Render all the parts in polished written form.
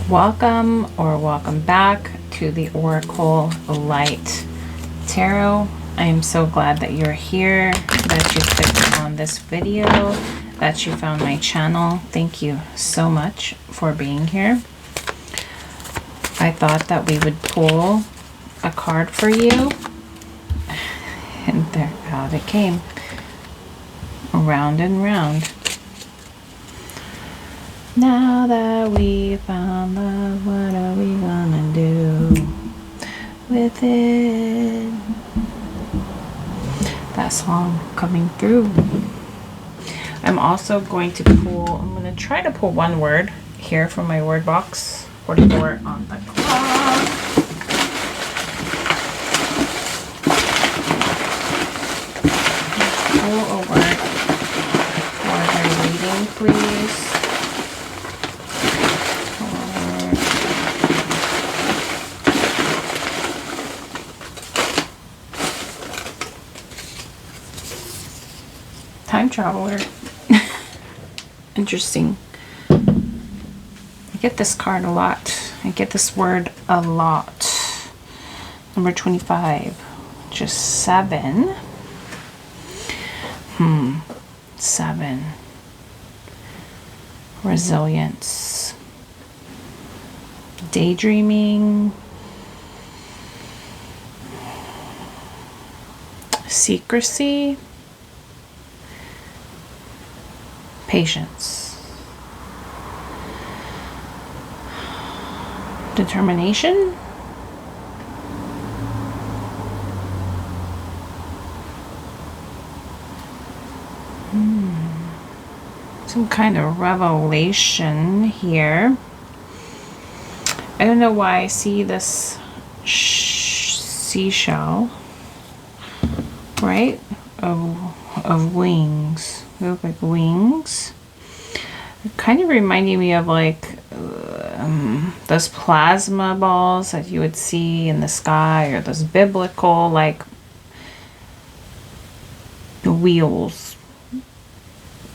Welcome or welcome back to the Oracle Light Tarot. I am so glad that you're here, that you clicked on this video, that you found my channel. Thank you so much for being here. I thought that we would pull a card for you, and there out it came, round and round. Now that we found love, what are we gonna do with it? That song coming through. I'm also going to I'm going to try to pull one word here from my word box. 44 on the clock. Pull a word for their reading, please. Time traveler. Interesting. I get this card a lot. I get this word a lot. Number 25. Just 7. 7. Resilience. Daydreaming. Secrecy. Patience. Determination. Some kind of revelation here. I don't know why I see this seashell, right? Of wings. They look like wings. They're kind of reminding me of like those plasma balls that you would see in the sky, or those biblical like wheels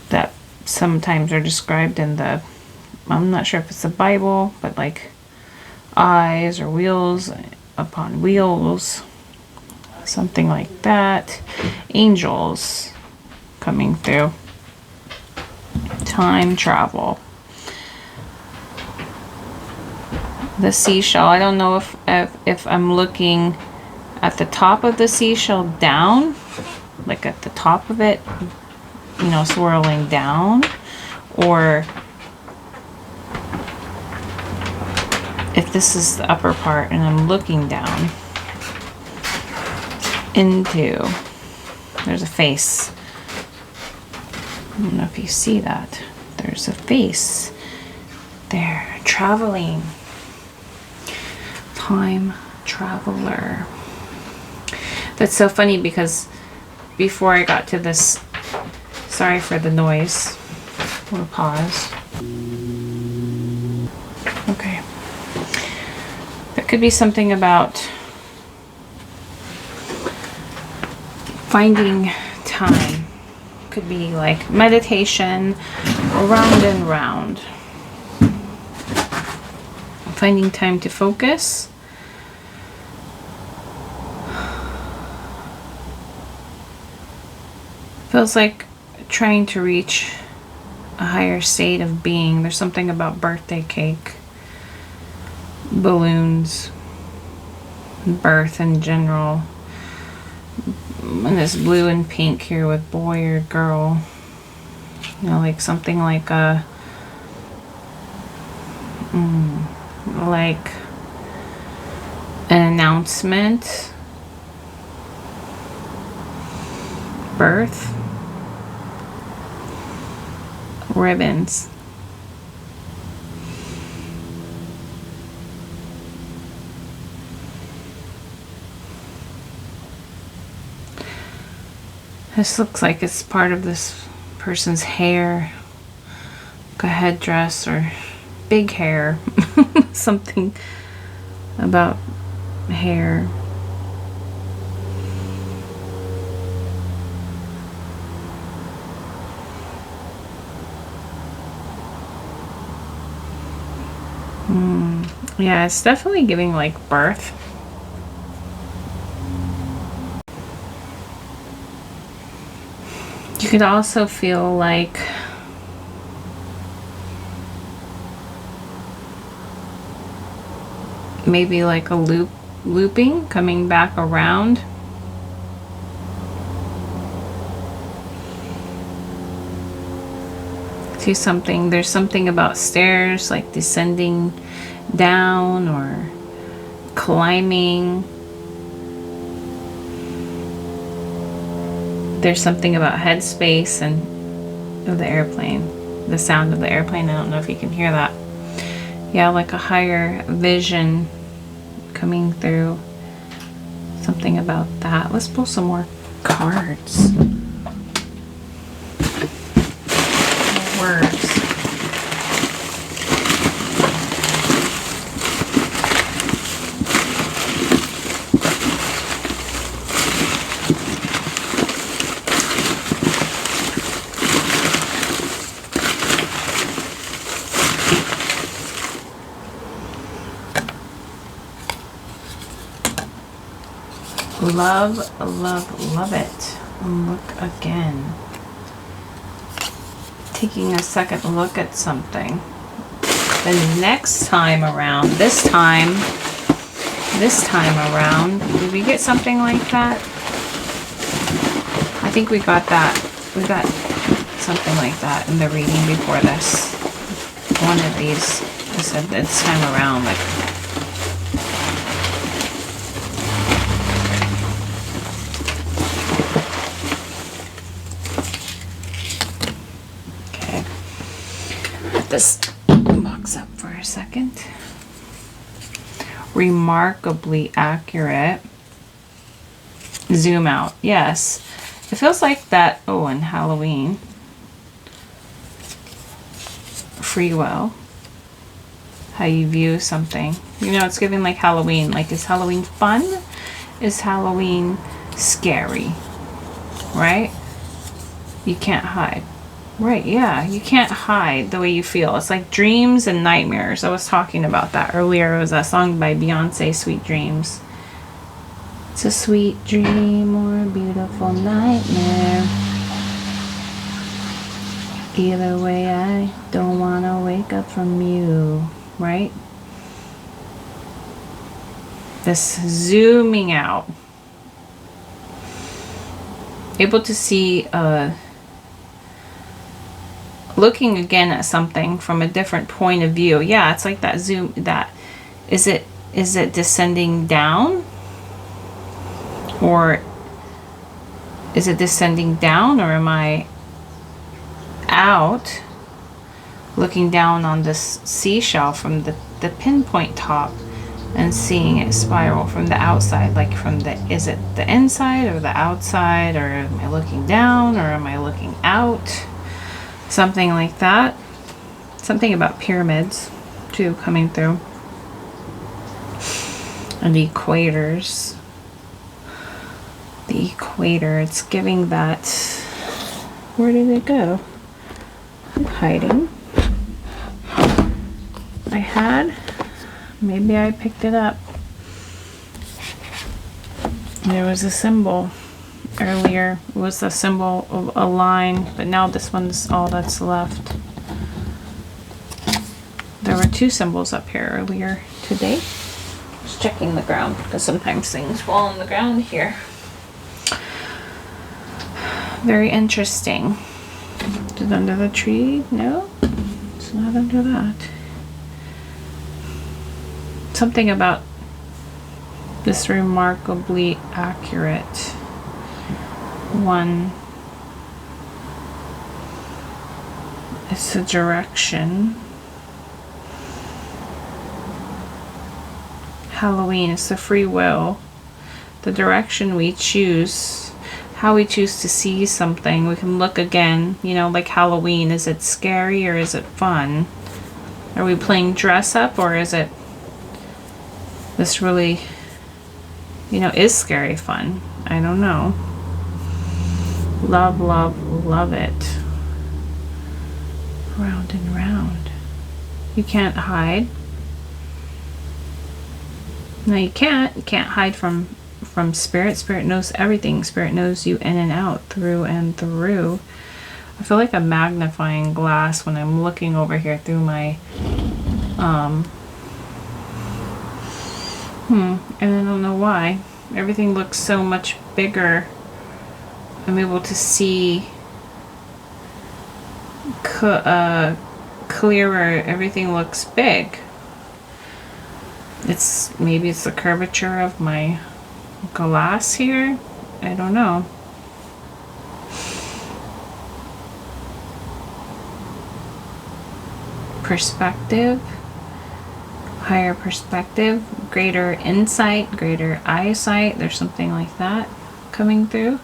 that sometimes are described in the, I'm not sure if it's the Bible, but like eyes or wheels upon wheels, something like that. Angels coming through. Time travel. The seashell. I don't know if I'm looking at the top of the seashell down, like at the top of it, you know, swirling down, or if this is the upper part and I'm looking down into, there's a face. I don't know if you see that. There's a face there, traveling. Time traveler. That's so funny because before I got to this, sorry for the noise. We'll pause. Okay. There could be something about finding time. Could be like meditation, round and round. Finding time to focus. Feels like trying to reach a higher state of being. There's something about birthday cake, balloons, birth in general. And this blue and pink here with boy or girl. You know, like something like a like an announcement. Birth. Ribbons. This looks like it's part of this person's hair, like a headdress or big hair. Something about hair. Yeah, it's definitely giving like birth. You could also feel like maybe like a looping coming back around. To something. There's something about stairs, like descending down or climbing. There's something about headspace and the airplane, the sound of the airplane. I don't know if you can hear that. Yeah, like a higher vision coming through. Something about that. Let's pull some more cards. Words. Love, love, love it. Look again. Taking a second look at something. The next time around, this time around, did we get something like that? I think we got that. We got something like that in the reading before this. One of these, I said this time around, like, this box up for a second. Remarkably accurate. Zoom out. Yes. It feels like that. Oh, and Halloween. Free will. How you view something. You know, it's giving like Halloween. Like, is Halloween fun? Is Halloween scary? Right? You can't hide. Right, yeah. You can't hide the way you feel. It's like dreams and nightmares. I was talking about that earlier. It was that song by Beyonce, Sweet Dreams. It's a sweet dream or a beautiful nightmare. Either way, I don't want to wake up from you. Right? This zooming out. Able to see looking again at something from a different point of view. Yeah, it's like that zoom. That is it descending down, or is it descending down, or am I out looking down on this seashell from the pinpoint top and seeing it spiral from the outside? Like, from the, is it the inside or the outside, or am I looking down or am I looking out? Something like that. Something about pyramids too coming through. And the equators. The equator. It's giving that. Where did it go? I'm hiding. I had. Maybe I picked it up. There was a symbol. Earlier was a symbol of a line, but now this one's all that's left. There were two symbols up here earlier today. Just checking the ground because sometimes things fall on the ground here. Very interesting. Is it under the tree? No, it's not under that. Something about this remarkably accurate one. It's a direction. Halloween is the free will. The direction we choose, how we choose to see something. We can look again, you know, like Halloween. Is it scary or is it fun? Are we playing dress up, or is it this really, you know, is scary fun? I don't know. Love, love, love it. Round and round. You can't hide. No, you can't hide from spirit. Spirit knows everything. Spirit knows you in and out, through and through. I feel like a magnifying glass when I'm looking over here through my and I don't know why. Everything looks so much bigger. I'm able to see clearer. Everything looks big. Maybe it's the curvature of my glass here. I don't know. Perspective, higher perspective, greater insight, greater eyesight. There's something like that coming through.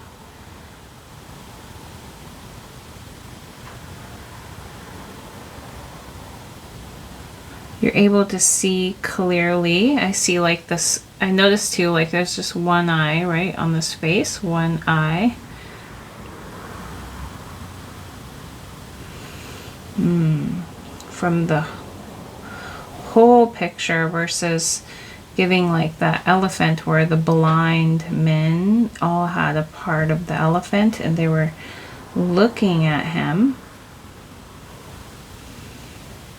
You're able to see clearly. I see like this. I noticed too, like there's just one eye, right, on this face, one eye. From the whole picture versus giving like that elephant where the blind men all had a part of the elephant and they were looking at him.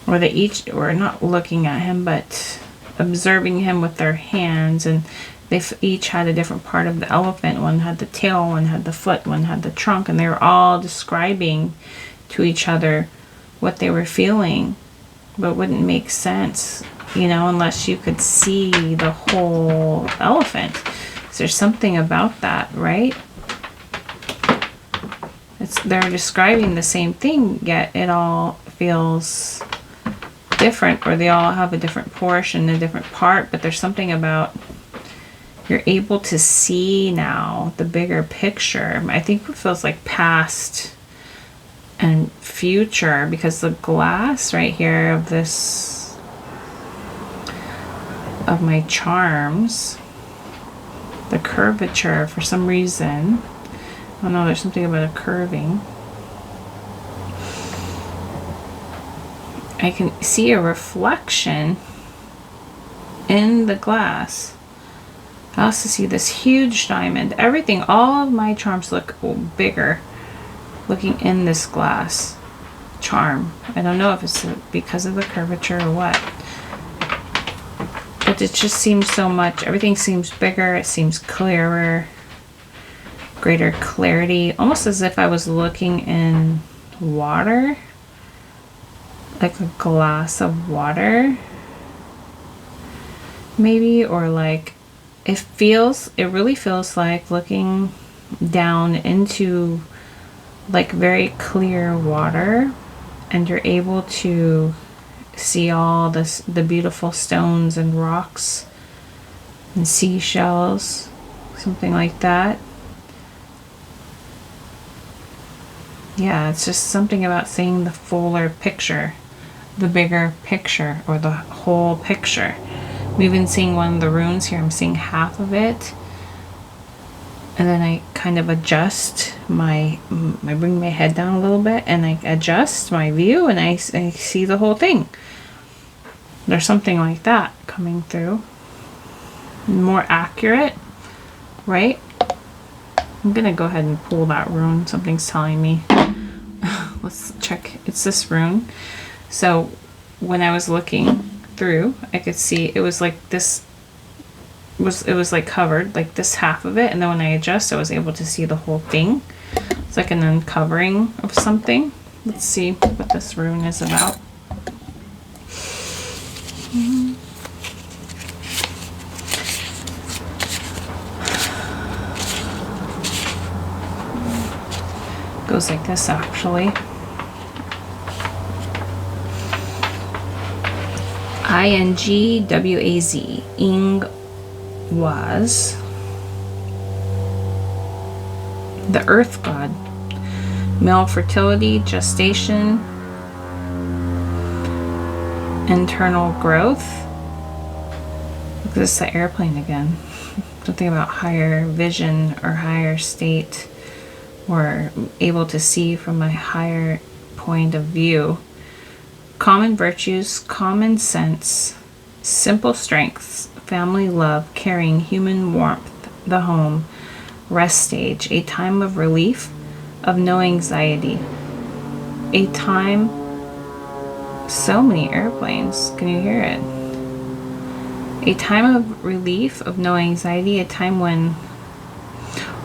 Or they each were not looking at him, but observing him with their hands, and they each had a different part of the elephant. One had the tail, one had the foot, one had the trunk, and they were all describing to each other what they were feeling, but it wouldn't make sense, you know, unless you could see the whole elephant. So there's something about that, right? They're describing the same thing, yet it all feels different, or they all have a different portion, a different part, but there's something about you're able to see now the bigger picture. I think it feels like past and future, because the glass right here of this, of my charms, the curvature for some reason, I don't know, there's something about a curving. I can see a reflection in the glass. I also see this huge diamond. Everything, all of my charms look bigger looking in this glass charm. I don't know if it's because of the curvature or what. But it just seems so much, everything seems bigger, it seems clearer, greater clarity, almost as if I was looking in water. Like a glass of water, maybe, or like it really feels like looking down into like very clear water, and you're able to see all the beautiful stones and rocks and seashells, something like that. Yeah, it's just something about seeing the fuller picture, the bigger picture, or the whole picture. I'm even seeing one of the runes here. I'm seeing half of it, and then I kind of adjust I bring my head down a little bit and I adjust my view, and I see the whole thing. There's something like that coming through, more accurate, right? I'm gonna go ahead and pull that rune. Something's telling me. Let's check. It's this rune. So when I was looking through, I could see it was like this. It was like covered, like this half of it, and then when I adjust, I was able to see the whole thing. It's like an uncovering of something. Let's see what this rune is about. Goes like this, actually. INGWAZ. Ing was the earth god. Male fertility, gestation, internal growth. Look, this is the airplane again. Something about higher vision or higher state, or able to see from a higher point of view. Common virtues, common sense, simple strengths, family love, caring, human warmth, the home, rest stage, a time of relief, of no anxiety, a time, so many airplanes, can you hear it? A time of relief, of no anxiety, a time when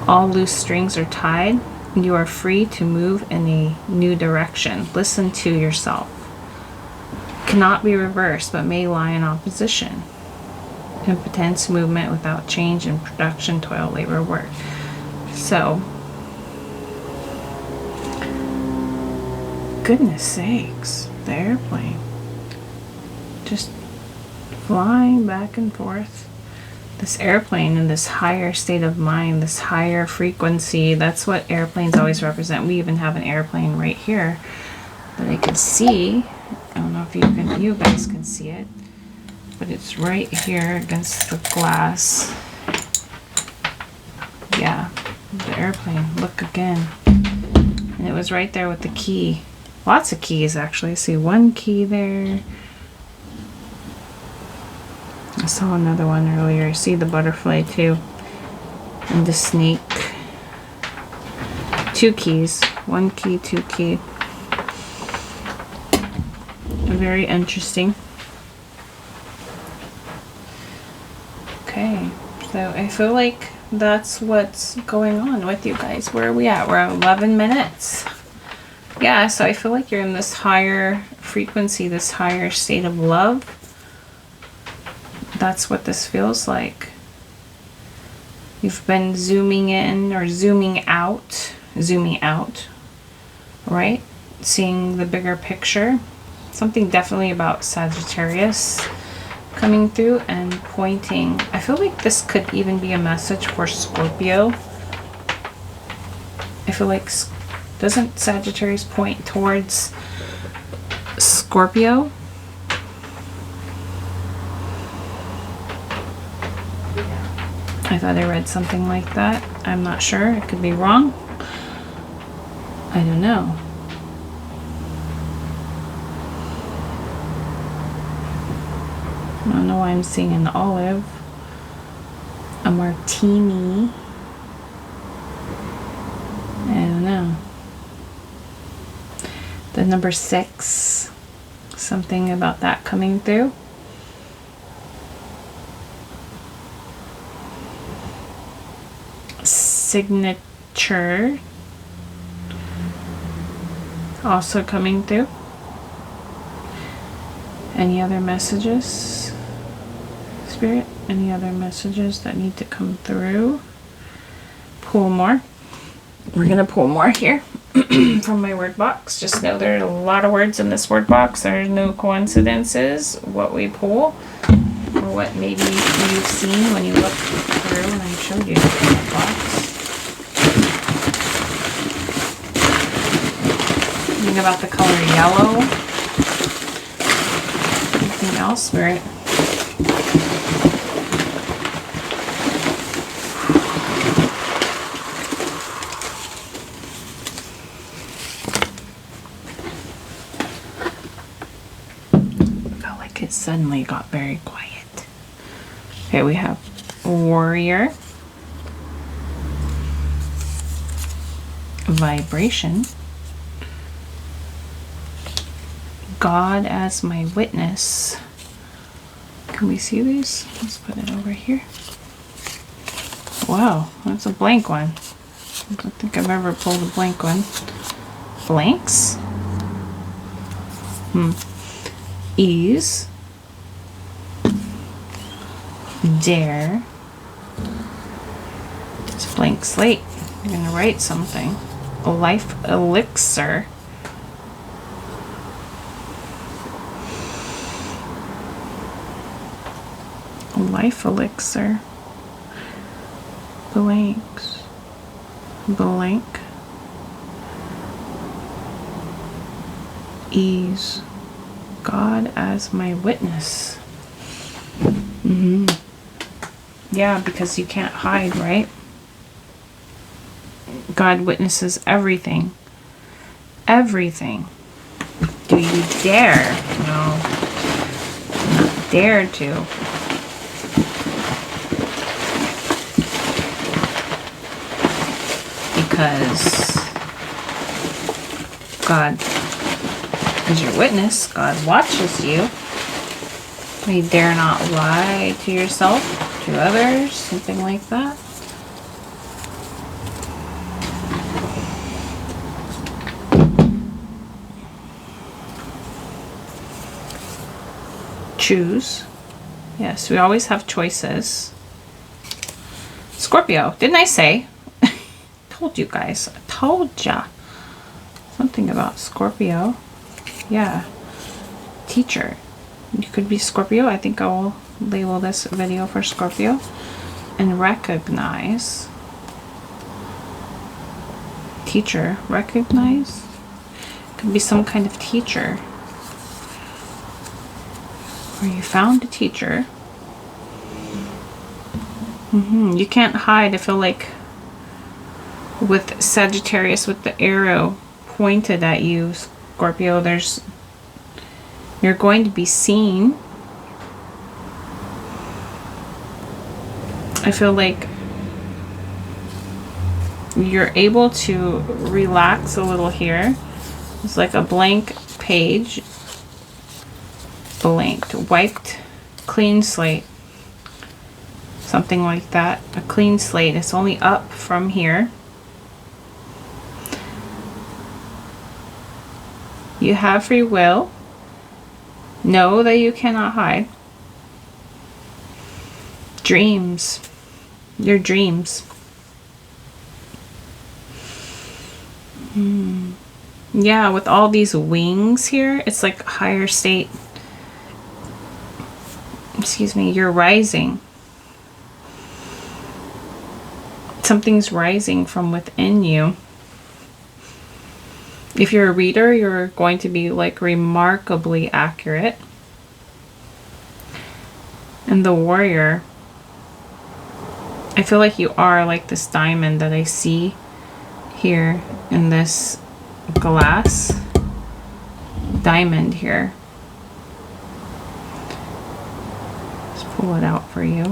all loose strings are tied, and you are free to move in a new direction. Listen to yourself. Cannot be reversed, but may lie in opposition. Impotence, movement without change in production, toil, labor, work. So, goodness sakes, the airplane. Just flying back and forth. This airplane in this higher state of mind, this higher frequency, that's what airplanes always represent. We even have an airplane right here that I can see. I don't know if you guys can see it, but it's right here against the glass. Yeah, the airplane. Look again. And it was right there with the key. Lots of keys, actually. I see one key there. I saw another one earlier. I see the butterfly too. And the snake. 2 keys. 1 key, 2 key. Very interesting. Okay, so I feel like that's what's going on with you guys. Where are we at? We're at 11 minutes. Yeah, so I feel like you're in this higher frequency, this higher state of love. That's what this feels like. You've been zooming in or zooming out, right? Seeing the bigger picture. Something definitely about Sagittarius coming through and pointing. I feel like this could even be a message for Scorpio. I feel like, doesn't Sagittarius point towards Scorpio? I thought I read something like that. I'm not sure. I could be wrong. I don't know. I don't know why I'm seeing an olive. A martini. I don't know. The number 6. Something about that coming through. Signature. Also coming through. Any other messages? Spirit, any other messages that need to come through? Pull more. We're going to pull more here from my word box. Just know there are a lot of words in this word box. There's no coincidences what we pull or what maybe you've seen when you look through and I showed you the word box. Think about the color yellow. Anything else, Spirit? Felt like it suddenly got very quiet. Okay, we have warrior, vibration, God as my witness. Can we see these? Let's put it over here. Wow, that's a blank one. I don't think I've ever pulled a blank one. Blanks? Ease. Dare. It's a blank slate. You're going to write something. A life elixir. A life elixir. Blanks. Blank. Ease. God as my witness. Yeah, because you can't hide, right? God witnesses everything. Everything. Do you dare? No. Not dare to. because God is your witness. God watches you. You dare not lie to yourself, to others, something like that. Choose. Yes, we always have choices. Scorpio, didn't I say? Told you guys. I told ya. Something about Scorpio. Yeah. Teacher. You could be Scorpio. I think I will label this video for Scorpio. And recognize. Teacher. Recognize. Could be some kind of teacher. Or you found a teacher. You can't hide. I feel like with Sagittarius, with the arrow pointed at you, Scorpio, you're going to be seen. I feel like you're able to relax a little here. It's like a blank page. Blanked, wiped, clean slate. Something like that. A clean slate. It's only up from here. You have free will. Know that you cannot hide. Dreams. Your dreams. Yeah, with all these wings here, it's like higher state. Excuse me, you're rising. Something's rising from within you. If you're a reader, you're going to be like remarkably accurate. And the warrior, I feel like you are like this diamond that I see here in this glass diamond here. Let's pull it out for you.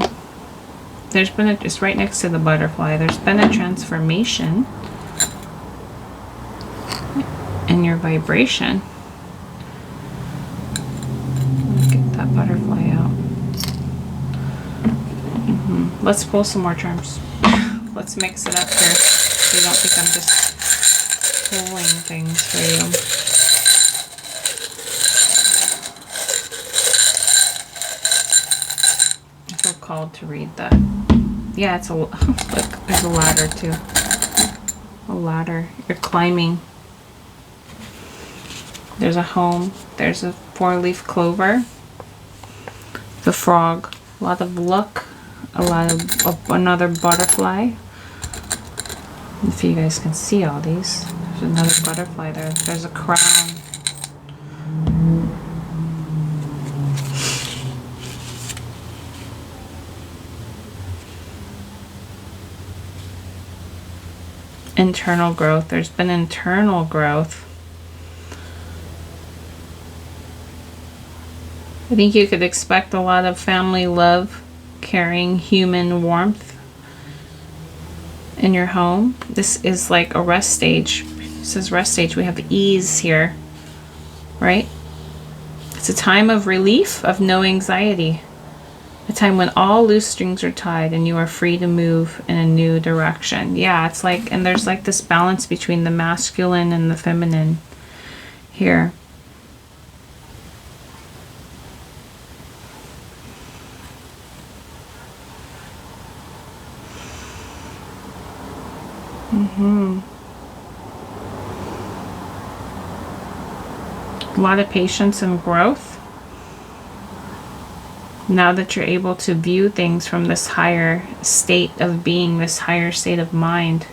There's been it's right next to the butterfly. There's been a transformation in your vibration. Let's get that butterfly out. Let's pull some more charms. Let's mix it up here so you don't think I'm just pulling things for you. I feel called to read that. Yeah, it's a look. There's a ladder too. A ladder. You're climbing. There's a home. There's a 4-leaf clover. The frog. A lot of luck. A lot of another butterfly. If you guys can see all these. There's another butterfly there. There's a crown. Internal growth. There's been internal growth. I think you could expect a lot of family love, caring, human warmth in your home. This is like a rest stage. This is rest stage. We have ease here, right? It's a time of relief, of no anxiety. A time when all loose strings are tied and you are free to move in a new direction. Yeah, it's like, and there's like this balance between the masculine and the feminine here. A lot of patience and growth. Now that you're able to view things from this higher state of being, this higher state of mind,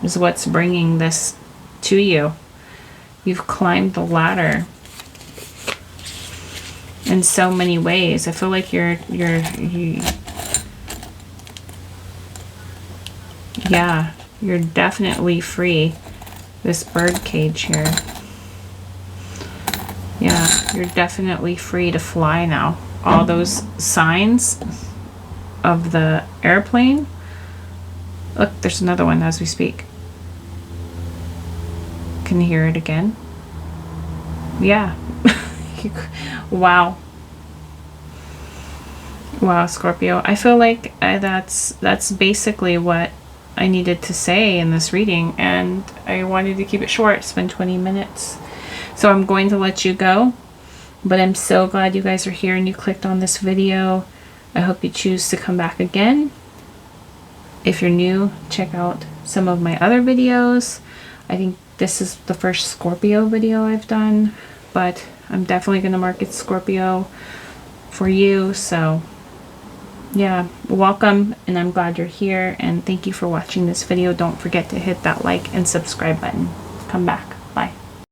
is what's bringing this to you. You've climbed the ladder in so many ways. I feel like you're definitely free. This bird cage here. Yeah, you're definitely free to fly now. All those signs of the airplane. Look, there's another one as we speak. can hear it again. Yeah. Wow. Wow, Scorpio. I feel like that's basically what I needed to say in this reading, and I wanted to keep it short. It's been 20 minutes. So I'm going to let you go, but I'm so glad you guys are here and you clicked on this video. I hope you choose to come back again. If you're new, check out some of my other videos. I think this is the first Scorpio video I've done, but I'm definitely going to market Scorpio for you. So yeah, welcome, and I'm glad you're here, and thank you for watching this video. Don't forget to hit that like and subscribe button. Come back.